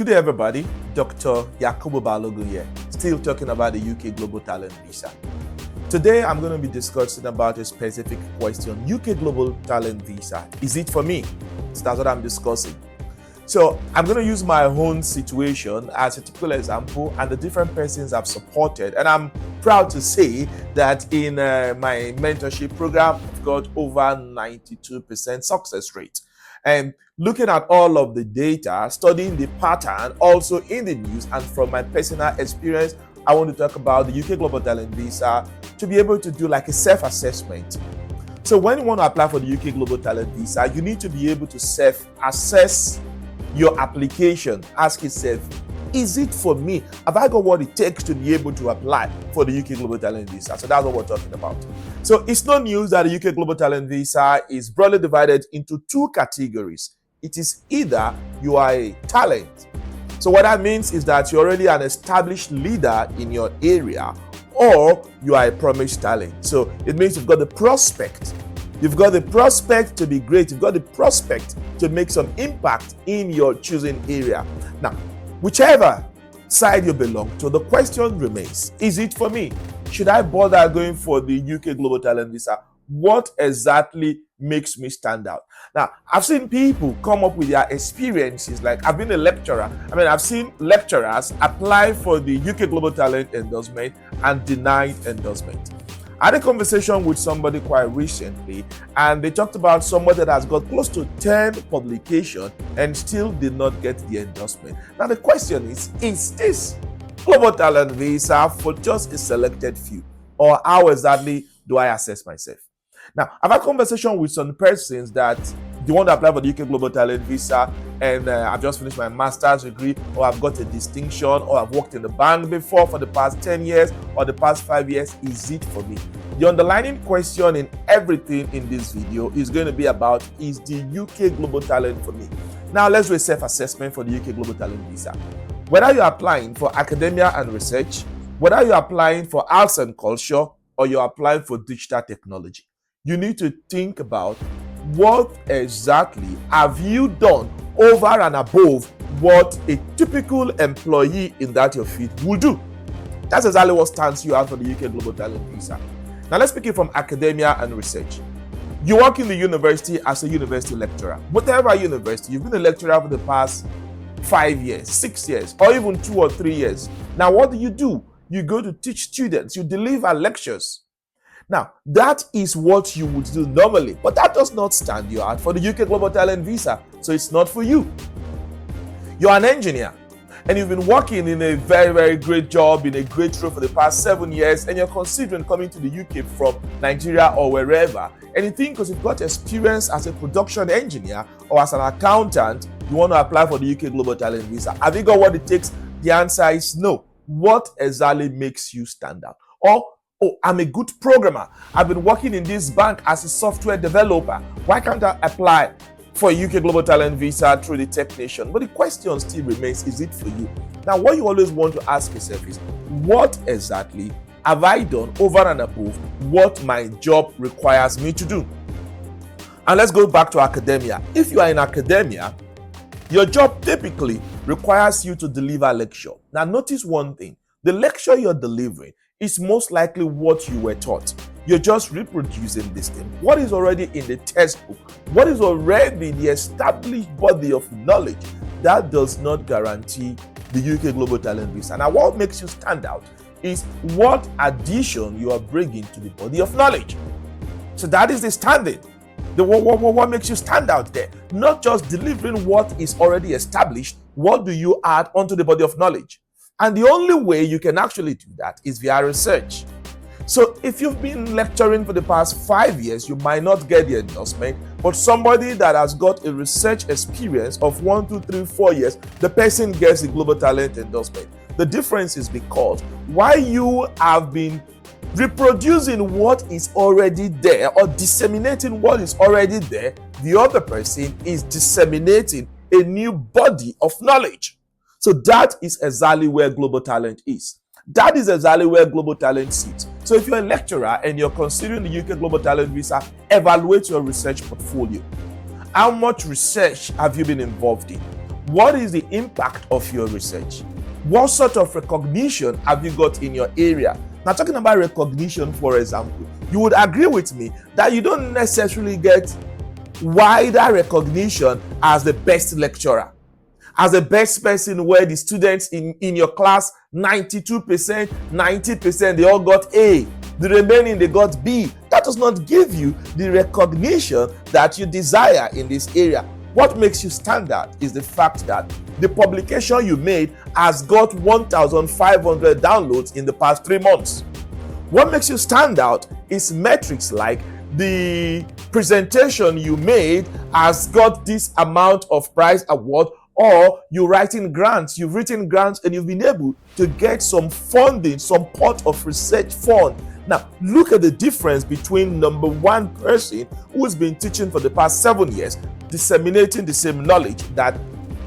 Good day, everybody. Dr. Yakubu Balogun here, still talking about the UK Global Talent Visa. Today, I'm going to be discussing about a specific question. UK Global Talent Visa, is it for me? So that's what I'm discussing. So I'm going to use my own situation as a typical example and the different persons I've supported. And I'm proud to say that in my mentorship program, I've got over 92% success rate. And looking at all of the data, studying the pattern, also in the news, and from my personal experience, I want to talk about the UK Global Talent Visa to be able to do like a self-assessment. So when you want to apply for the UK Global Talent Visa, you need to be able to self-assess your application. Ask yourself, is it for me? Have I got what it takes to be able to apply for the UK Global Talent Visa? So that's what we're talking about. So it's no news that the UK Global Talent Visa is broadly divided into two categories. It is either you are a talent. So what that means is that you're already an established leader in your area, or you are a promised talent. So it means you've got the prospect. You've got the prospect to be great. You've got the prospect to make some impact in your chosen area. Now, whichever side you belong to, the question remains, is it for me? Should I bother going for the UK Global Talent Visa? What exactly makes me stand out? Now, I've seen people come up with their experiences. Like, I've been a lecturer. I've seen lecturers apply for the UK Global Talent endorsement and denied endorsement. I had a conversation with somebody quite recently, and they talked about somebody that has got close to 10 publications and still did not get the endorsement. Now, the question is this Global Talent Visa for just a selected few? Or how exactly do I assess myself? Now, I've had a conversation with some persons that they want to apply for the UK Global Talent Visa, and I've just finished my master's degree, or I've got a distinction, or I've worked in the bank before for the past 10 years, or the past 5 years. Is it for me? The underlying question in everything in this video is going to be about, is the UK Global Talent for me? Now, let's do a self-assessment for the UK Global Talent Visa. Whether you're applying for academia and research, whether you're applying for arts and culture, or you're applying for digital technology, you need to think about what exactly have you done over and above what a typical employee in that your field would do. That's exactly what stands you out for the UK Global Talent Visa. Now, let's speak it from academia and research. You work in the university as a university lecturer. Whatever university, you've been a lecturer for the past 5 years, 6 years, or even 2 or 3 years. Now, what do? You go to teach students, you deliver lectures. Now, that is what you would do normally, but that does not stand you out for the UK Global Talent Visa, so it's not for you. You're an engineer, and you've been working in a very, very great job, in a great role for the past 7 years, and you're considering coming to the UK from Nigeria or wherever, and you think because you've got experience as a production engineer or as an accountant, you want to apply for the UK Global Talent Visa. Have you got what it takes? The answer is no. What exactly makes you stand out? Or, oh, I'm a good programmer. I've been working in this bank as a software developer. Why can't I apply for a UK Global Talent Visa through the technician? But the question still remains, is it for you? Now, what you always want to ask yourself is, what exactly have I done over and above what my job requires me to do? And let's go back to academia. If you are in academia, your job typically requires you to deliver a lecture. Now, notice one thing. The lecture you're delivering is most likely what you were taught. You're just reproducing this thing. What is already in the textbook, what is already the established body of knowledge, that does not guarantee the UK Global Talent Visa. Now, what makes you stand out is what addition you are bringing to the body of knowledge. So that is the standard. What makes you stand out there? Not just delivering what is already established, what do you add onto the body of knowledge? And the only way you can actually do that is via research. So if you've been lecturing for the past 5 years, you might not get the endorsement, but somebody that has got a research experience of 1, 2, 3, 4 years, the person gets the Global Talent endorsement. The difference is because while you have been reproducing what is already there or disseminating what is already there, the other person is disseminating a new body of knowledge. So that is exactly where global talent is. That is exactly where global talent sits. So if you're a lecturer and you're considering the UK Global Talent Visa, evaluate your research portfolio. How much research have you been involved in? What is the impact of your research? What sort of recognition have you got in your area? Now, talking about recognition, for example, you would agree with me that you don't necessarily get wider recognition as the best lecturer, as the best person where the students in your class, 92%, 90%, they all got A. The remaining, they got B. That does not give you the recognition that you desire in this area. What makes you stand out is the fact that the publication you made has got 1,500 downloads in the past 3 months. What makes you stand out is metrics like the presentation you made has got this amount of prize award, or you've written grants and you've been able to get some funding, some pot of research fund. Now, look at the difference between number one person who's been teaching for the past 7 years, disseminating the same knowledge that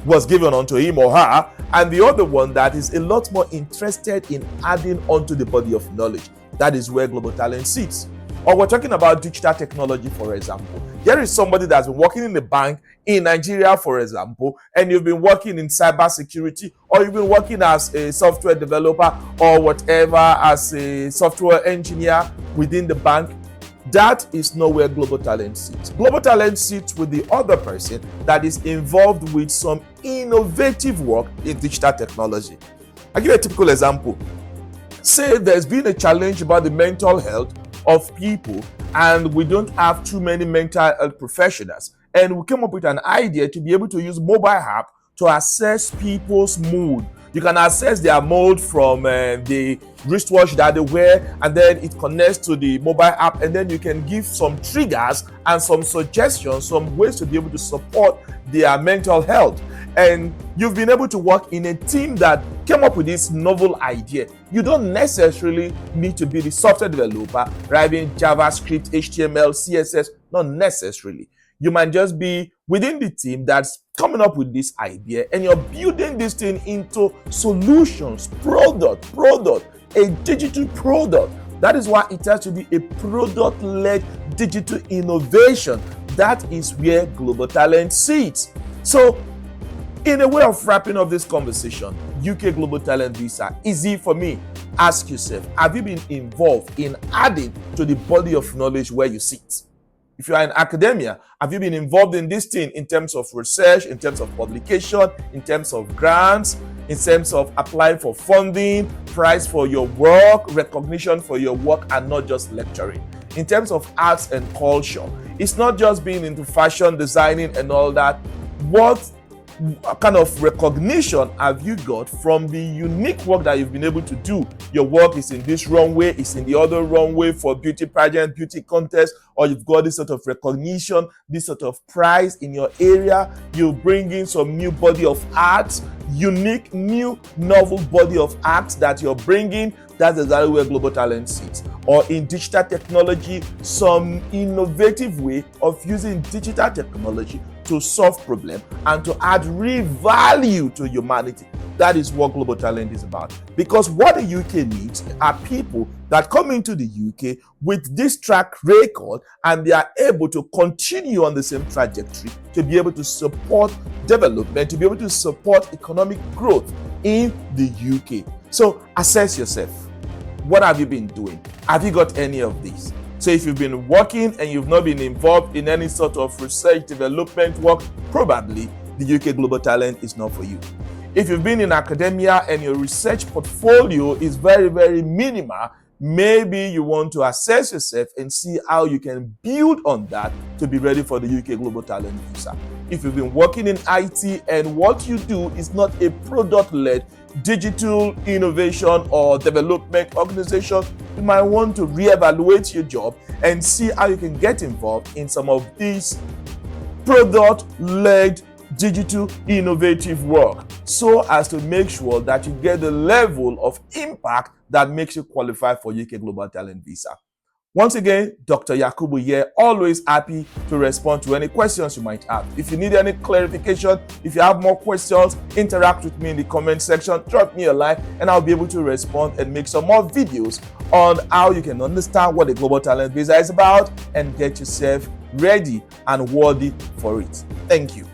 was given unto him or her, and the other one that is a lot more interested in adding onto the body of knowledge. That is where Global Talent sits. Or we're talking about digital technology, for example. There is somebody that's been working in the bank in Nigeria, for example, and you've been working in cybersecurity, or you've been working as a software developer or whatever, as a software engineer within the bank. That is not where Global Talent sits. Global Talent sits with the other person that is involved with some innovative work in digital technology. I'll give you a typical example. Say there's been a challenge about the mental health of people, and we don't have too many mental health professionals, and we came up with an idea to be able to use mobile app to assess people's mood. You can assess their mood from the wristwatch that they wear, and then it connects to the mobile app, and then you can give some triggers and some suggestions, some ways to be able to support their mental health. And you've been able to work in a team that came up with this novel idea. You don't necessarily need to be the software developer writing JavaScript, HTML, CSS, not necessarily. You might just be within the team that's coming up with this idea, and you're building this thing into solutions, product, a digital product. That is why it has to be a product-led digital innovation. That is where Global Talent sits. So, in a way of wrapping up this conversation, UK Global Talent Visa, easy for me. Ask yourself, have you been involved in adding to the body of knowledge where you sit? If you are in academia, have you been involved in this thing in terms of research, in terms of publication, in terms of grants, in terms of applying for funding, prize for your work, recognition for your work, and not just lecturing? In terms of arts and culture, it's not just being into fashion, designing, and all that. What kind of recognition have you got from the unique work that you've been able to do? Your work is in this runway, it's in the other runway for beauty pageant, beauty contest, or you've got this sort of recognition, this sort of prize in your area. You bring in some new body of art, unique, new, novel body of art that you're bringing. That's exactly where Global Talent sits. Or in digital technology, some innovative way of using digital technology to solve problems and to add real value to humanity. That is what Global Talent is about. Because what the UK needs are people that come into the UK with this track record, and they are able to continue on the same trajectory to be able to support development, to be able to support economic growth in the UK. So assess yourself. What have you been doing? Have you got any of these? So if you've been working and you've not been involved in any sort of research development work, probably the UK Global Talent is not for you. If you've been in academia and your research portfolio is very, very minimal, maybe you want to assess yourself and see how you can build on that to be ready for the UK Global Talent Visa. If you've been working in IT and what you do is not a product-led digital innovation or development organization, you might want to reevaluate your job and see how you can get involved in some of these product-led digital innovative work, so as to make sure that you get the level of impact that makes you qualify for UK Global Talent Visa. Once again, Dr. Yakubu here, always happy to respond to any questions you might have. If you need any clarification, if you have more questions, interact with me in the comment section, drop me a line, and I'll be able to respond and make some more videos on how you can understand what the Global Talent Visa is about and get yourself ready and worthy for it. Thank you.